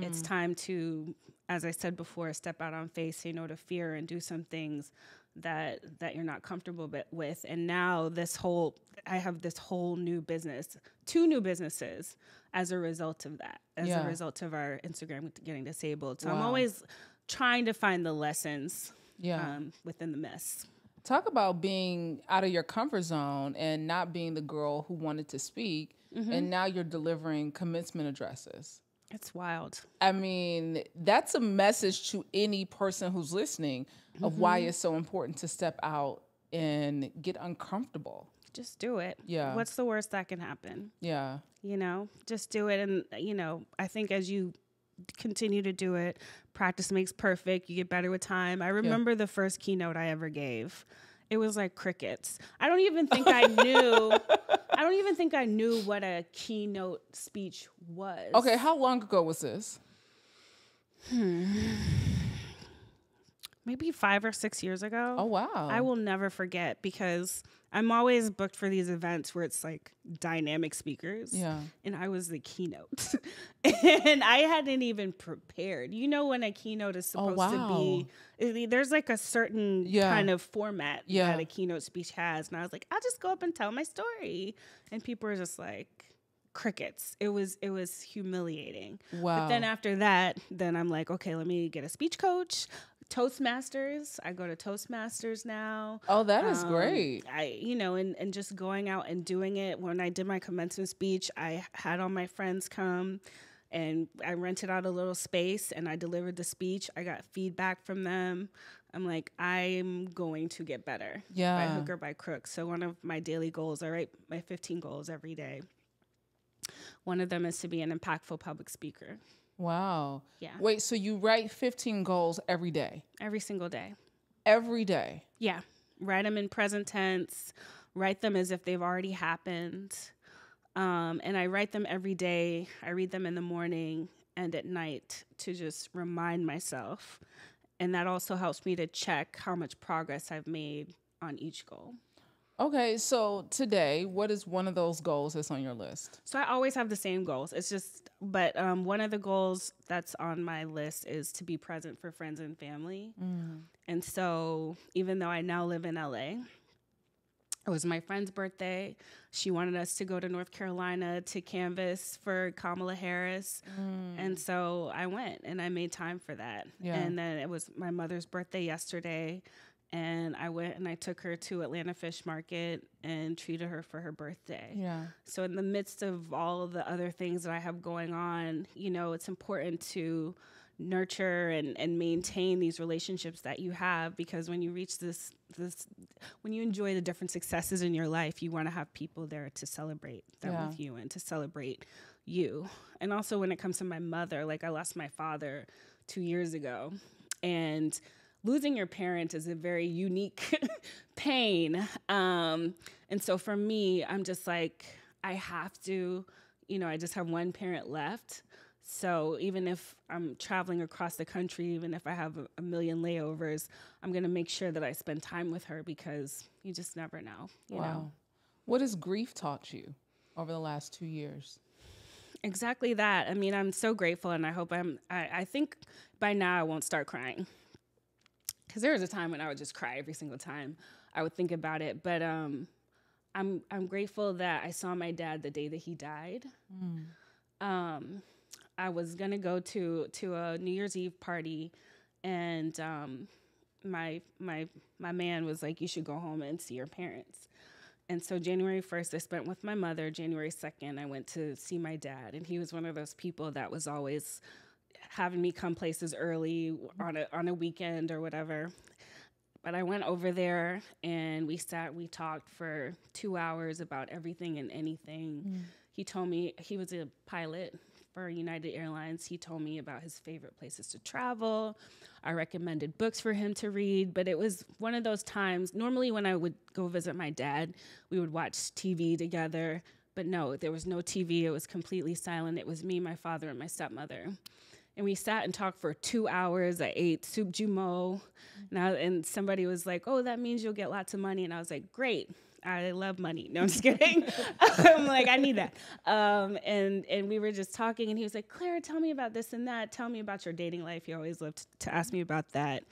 Speaker 2: It's time to, as I said before, step out on faith, say no to fear, and do some things that you're not comfortable with. And now I have this whole new business, 2 new businesses as a result of that, as a result of our Instagram getting disabled. So I'm always trying to find the lessons within the mess.
Speaker 1: Talk about being out of your comfort zone and not being the girl who wanted to speak, and now you're delivering commencement addresses.
Speaker 2: It's wild.
Speaker 1: I mean, that's a message to any person who's listening of why it's so important to step out and get uncomfortable.
Speaker 2: Just do it.
Speaker 1: Yeah.
Speaker 2: What's the worst that can happen?
Speaker 1: Yeah.
Speaker 2: You know, just do it. And, you know, I think as you continue to do it, practice makes perfect. You get better with time. I remember the first keynote I ever gave. It was like crickets. I don't even think I knew what a keynote speech was.
Speaker 1: Okay, how long ago was this?
Speaker 2: Maybe 5 or 6 years ago.
Speaker 1: Oh, wow.
Speaker 2: I will never forget because I'm always booked for these events where it's like dynamic speakers. Yeah. And I was the keynote. And I hadn't even prepared. You know when a keynote is supposed to be, there's like a certain kind of format that a keynote speech has. And I was like, I'll just go up and tell my story. And people were just like, crickets. It was humiliating. Wow. But then after that, then I'm like, okay, let me get a speech coach. Toastmasters. I go to Toastmasters now.
Speaker 1: Oh, that is great.
Speaker 2: And just going out and doing it. When I did my commencement speech, I had all my friends come and I rented out a little space and I delivered the speech. I got feedback from them. I'm like, I'm going to get better by hook or by crook. So one of my daily goals, I write my 15 goals every day. One of them is to be an impactful public speaker.
Speaker 1: Wow.
Speaker 2: Yeah.
Speaker 1: Wait, so you write 15 goals every day?
Speaker 2: Every single day.
Speaker 1: Every day?
Speaker 2: Yeah. Write them in present tense. Write them as if they've already happened. And I write them every day. I read them in the morning and at night to just remind myself. And that also helps me to check how much progress I've made on each goal.
Speaker 1: Okay, so today, what is one of those goals that's on your list?
Speaker 2: So I always have the same goals. It's just, but one of the goals that's on my list is to be present for friends and family. And so even though I now live in LA, it was my friend's birthday. She wanted us to go to North Carolina to canvass for Kamala Harris. And so I went and I made time for that. Yeah. And then it was my mother's birthday yesterday. And I went and I took her to Atlanta Fish Market and treated her for her birthday. Yeah. So in the midst of all of the other things that I have going on, you know, it's important to nurture and maintain these relationships that you have, because when you reach this when you enjoy the different successes in your life, you want to have people there to celebrate them with you and to celebrate you. And also when it comes to my mother, like I lost my father 2 years ago, and losing your parent is a very unique pain. And so for me, I'm just like, I have to, I just have one parent left. So even if I'm traveling across the country, even if I have a million layovers, I'm going to make sure that I spend time with her, because you just never know, you know.
Speaker 1: What has grief taught you over the last 2 years?
Speaker 2: Exactly that. I mean, I'm so grateful, and I hope I think by now I won't start crying. Because there was a time when I would just cry every single time I would think about it. But I'm grateful that I saw my dad the day that he died. I was gonna go to a New Year's Eve party, and my man was like, "You should go home and see your parents." And so January 1st, I spent with my mother. January 2nd, I went to see my dad, and he was one of those people that was always having me come places early on a weekend or whatever. But I went over there, and we talked for 2 hours about everything and anything. He told me, he was a pilot for United Airlines. He told me about his favorite places to travel. I recommended books for him to read, but it was one of those times, normally when I would go visit my dad, we would watch TV together, but no, there was no TV. It was completely silent. It was me, my father, and my stepmother. And we sat and talked for 2 hours. I ate soup jumeau, and somebody was like, "Oh, that means you'll get lots of money." And I was like, "Great. I love money." No, I'm just kidding. I'm like, I need that. And we were just talking, and he was like, "Claire, tell me about this and that. Tell me about your dating life." He always loved to ask me about that.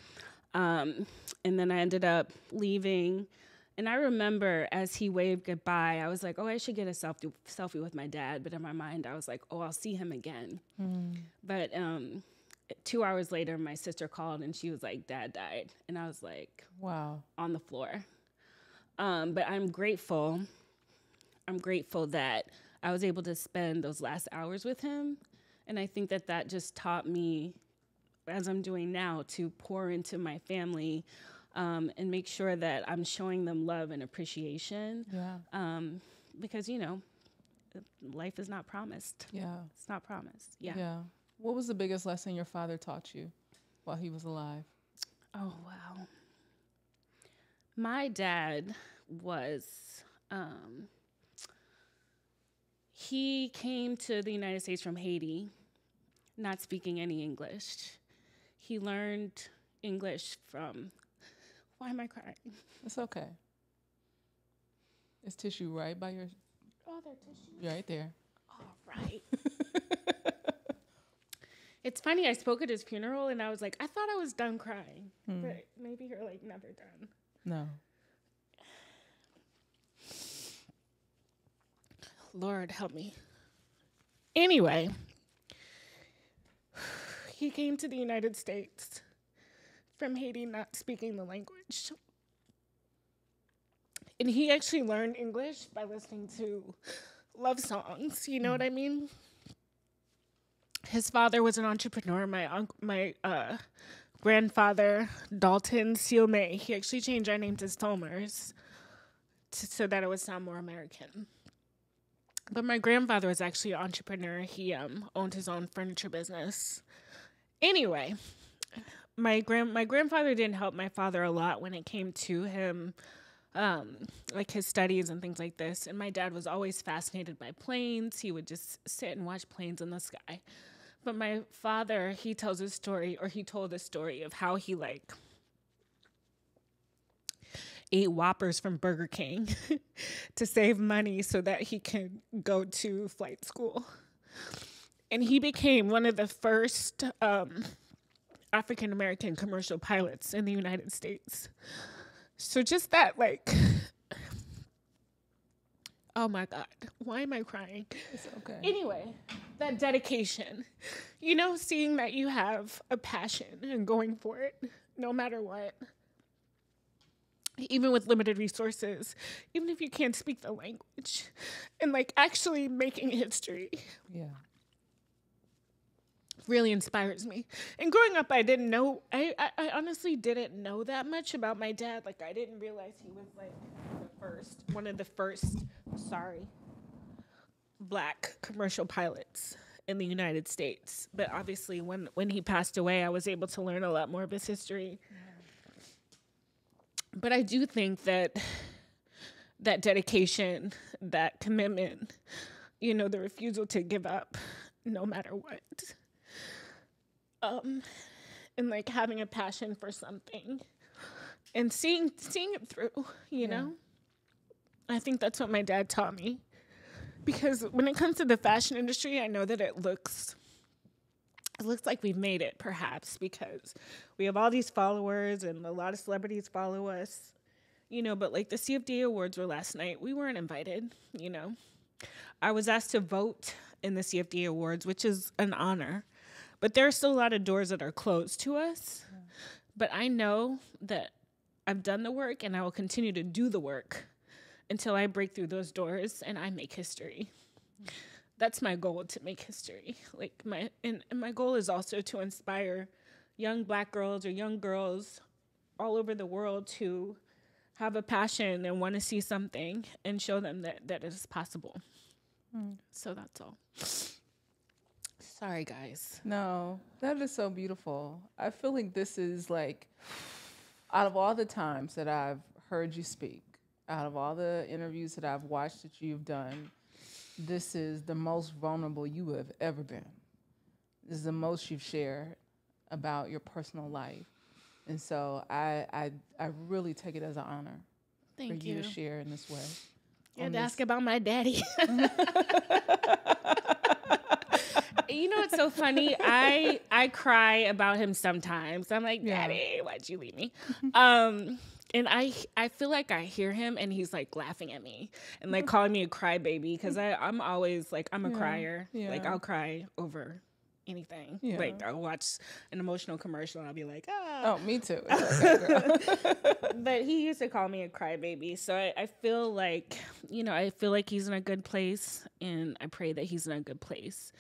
Speaker 2: And then I ended up leaving. And I remember as he waved goodbye, I was like, "Oh, I should get a selfie with my dad." But in my mind, I was like, "Oh, I'll see him again." But 2 hours later, my sister called, and she was like, "Dad died." And I was like,
Speaker 1: wow,
Speaker 2: on the floor. But I'm grateful. I'm grateful that I was able to spend those last hours with him. And I think that just taught me, as I'm doing now, to pour into my family and make sure that I'm showing them love and appreciation. Because, life is not promised. It's not promised.
Speaker 1: What was the biggest lesson your father taught you while he was alive?
Speaker 2: Oh, wow. My dad was, he came to the United States from Haiti, not speaking any English. He learned English from, why am I crying?
Speaker 1: It's okay. Is tissue right by your...
Speaker 2: Oh, there tissue.
Speaker 1: Right there.
Speaker 2: All right. It's funny, I spoke at his funeral, and I was like, I thought I was done crying. But maybe you're, like, never done.
Speaker 1: No.
Speaker 2: Lord, help me. Anyway, he came to the United States from Haiti, not speaking the language. And he actually learned English by listening to love songs. You know what I mean? His father was an entrepreneur. My grandfather, Dalton Sealmay, he actually changed our name to Sulmers so that it would sound more American. But my grandfather was actually an entrepreneur. He owned his own furniture business. Anyway, my grandfather didn't help my father a lot when it came to him, like his studies and things like this. And my dad was always fascinated by planes. He would just sit and watch planes in the sky. But my father, he told a story of how he ate Whoppers from Burger King to save money so that he could go to flight school. And he became one of the first African-American commercial pilots in the United States. So just that, oh my God, why am I crying?
Speaker 1: It's okay.
Speaker 2: Anyway, that dedication, seeing that you have a passion and going for it, no matter what, even with limited resources, even if you can't speak the language, and actually making history.
Speaker 1: Yeah.
Speaker 2: really inspires me. And growing up, I didn't know, I honestly didn't know that much about my dad. Like, I didn't realize he was like one of the first, Black commercial pilots in the United States. But obviously when he passed away, I was able to learn a lot more of his history. But I do think that dedication, that commitment, you know, the refusal to give up no matter what. And like having a passion for something and seeing it through, you know? I think that's what my dad taught me. Because when it comes to the fashion industry, I know that it looks like we've made it, perhaps, because we have all these followers and a lot of celebrities follow us, you know, but like the CFDA Awards were last night. We weren't invited, you know. I was asked to vote in the CFDA Awards, which is an honor, but there are still a lot of doors that are closed to us. Yeah. But I know that I've done the work and I will continue to do the work until I break through those doors and I make history. That's my goal, to make history. Like my goal is also to inspire young Black girls or young girls all over the world to have a passion and want to see something and show them that it is possible. So that's all. Sorry, guys.
Speaker 1: No, that is so beautiful. I feel like this is like, out of all the times that I've heard you speak, out of all the interviews that I've watched that you've done, this is the most vulnerable you have ever been. This is the most you've shared about your personal life. And so I really take it as an honor for you to share in this way.
Speaker 2: You had to ask about my daddy. You know what's so funny? I cry about him sometimes. I'm like, Daddy, why'd you leave me? And I feel like I hear him and he's like laughing at me and like calling me a crybaby because I'm always like, I'm a crier. Yeah. Like I'll cry over anything. Yeah. Like I'll watch an emotional commercial and I'll be like, ah.
Speaker 1: Oh, me too. Okay,
Speaker 2: but he used to call me a crybaby. So I feel like, you know, I feel like he's in a good place and I pray that he's in a good place.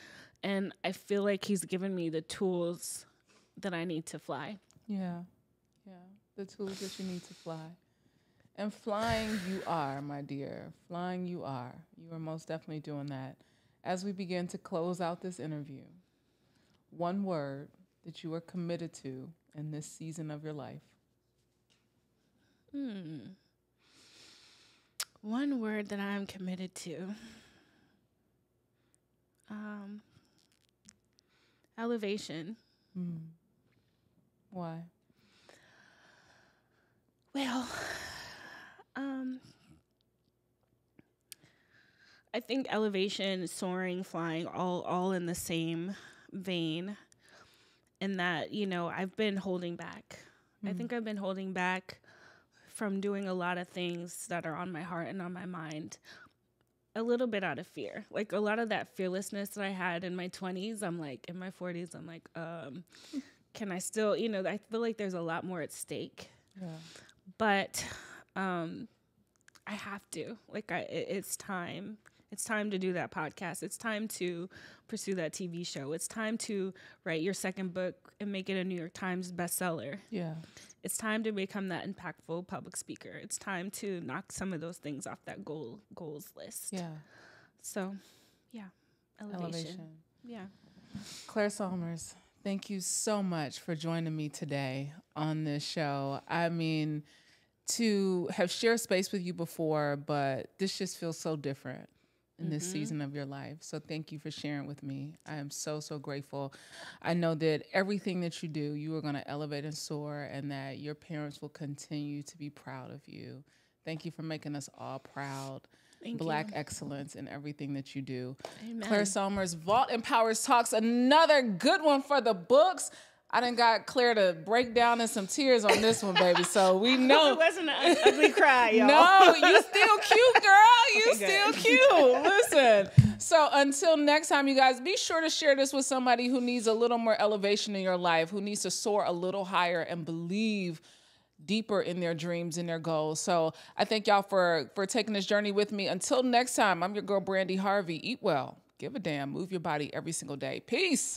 Speaker 2: And I feel like he's given me the tools that I need to fly.
Speaker 1: Yeah. Yeah. The tools that you need to fly. And flying you are, my dear. Flying you are. You are most definitely doing that. As we begin to close out this interview, one word that you are committed to in this season of your life.
Speaker 2: One word that I'm committed to. Elevation.
Speaker 1: Why?
Speaker 2: Well, I think elevation, soaring, flying, all in the same vein. In that, you know, I've been holding back. I think I've been holding back from doing a lot of things that are on my heart and on my mind. A little bit out of fear. Like a lot of that fearlessness that I had in my 20s, I'm like, in my 40s, I'm like, can I still, you know, I feel like there's a lot more at stake. Yeah. But I have to. Like, it's time. It's time to do that podcast. It's time to pursue that TV show. It's time to write your second book and make it a New York Times bestseller. Yeah. It's time to become that impactful public speaker. It's time to knock some of those things off that goals list. Yeah. So, yeah, elevation. Yeah.
Speaker 1: Claire Sulmers, thank you so much for joining me today on this show. I mean, to have shared space with you before, but this just feels so different in this season of your life. So thank you for sharing with me. I am so, so grateful. I know that everything that you do, you are going to elevate and soar, and that your parents will continue to be proud of you. Thank you for making us all proud. Black excellence in everything that you do. Amen. Claire Sulmers, Vault Empowers Talks, another good one for the books. I done got Claire to break down in some tears on this one, baby. So we know.
Speaker 2: It wasn't an ugly cry, y'all.
Speaker 1: No, you still cute, girl. You still cute. Listen. So until next time, you guys, be sure to share this with somebody who needs a little more elevation in your life, who needs to soar a little higher and believe deeper in their dreams and their goals. So I thank y'all for taking this journey with me. Until next time, I'm your girl, Brandi Harvey. Eat well, give a damn, move your body every single day. Peace.